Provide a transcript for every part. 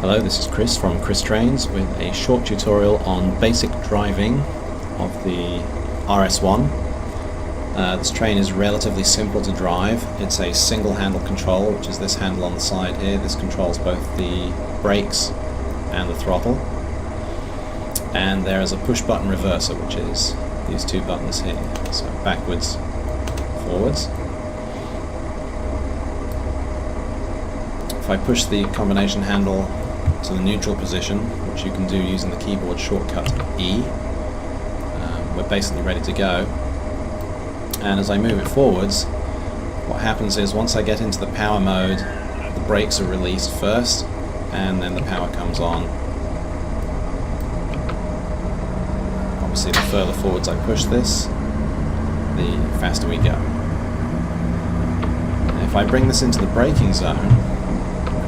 Hello, this is Chris from ChrisTrains with a short tutorial on basic driving of the RS1. This train is relatively simple to drive. It's a single handle control, which is this handle on the side here. This controls both the brakes and the throttle. And there is a push button reverser, which is these two buttons here. So backwards, forwards. If I push the combination handle to the neutral position, which you can do using the keyboard shortcut E, we're basically ready to go. And as I move it forwards, what happens is once I get into the power mode, the brakes are released first and then the power comes on. Obviously the further forwards I push this, the faster we go. And if I bring this into the braking zone,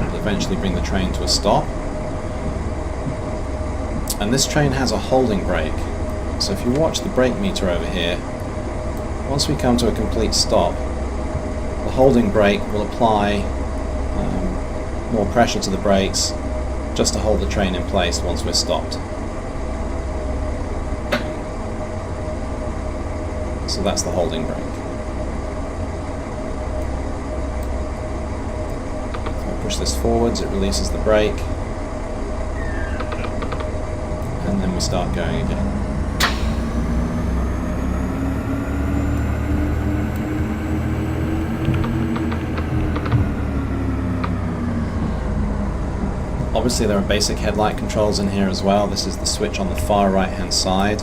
it'll eventually bring the train to a stop. And this train has a holding brake, so if you watch the brake meter over here, once we come to a complete stop, the holding brake will apply more pressure to the brakes just to hold the train in place once we're stopped. So that's the holding brake. If I push this forwards, it releases the brake, and then we start going again. Obviously there are basic headlight controls in here as well. This is the switch on the far right hand side.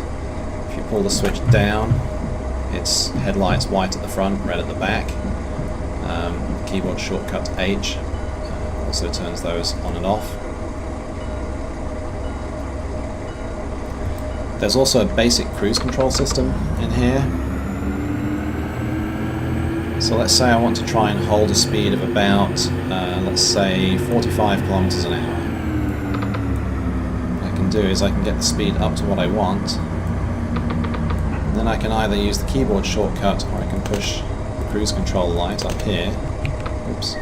If you pull the switch down, it's headlights white at the front, red at the back. Keyboard shortcut H also turns those on and off. There's also a basic cruise control system in here. So let's say I want to try and hold a speed of about, let's say 45 kilometers an hour. What I can do is I can get the speed up to what I want. Then I can either use the keyboard shortcut or I can push the cruise control light up here. Oops.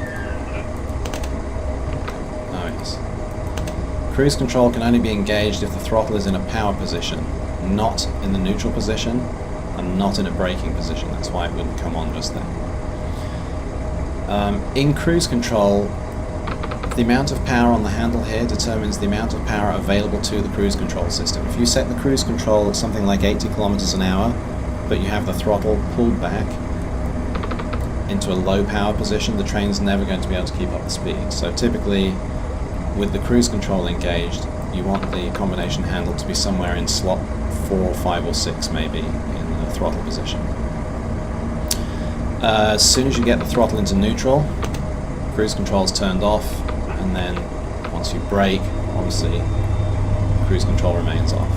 Oh yes. Cruise control can only be engaged if the throttle is in a power position, not in the neutral position, and not in a braking position. That's why it wouldn't come on just then. In cruise control, the amount of power on the handle here determines the amount of power available to the cruise control system. If you set the cruise control at something like 80 kilometers an hour, but you have the throttle pulled back into a low power position, the train's never going to be able to keep up the speed. So typically, with the cruise control engaged, you want the combination handle to be somewhere in slot 4, 5 or 6 maybe in the throttle position. As soon as you get the throttle into neutral, cruise control is turned off, and then once you brake, obviously cruise control remains off.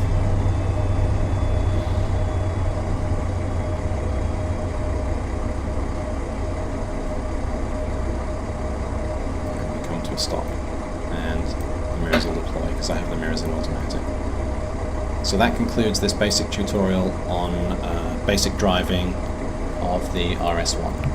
And we come to a stop, and the mirrors will deploy because I have the mirrors in automatic. So that concludes this basic tutorial on basic driving of the RS1.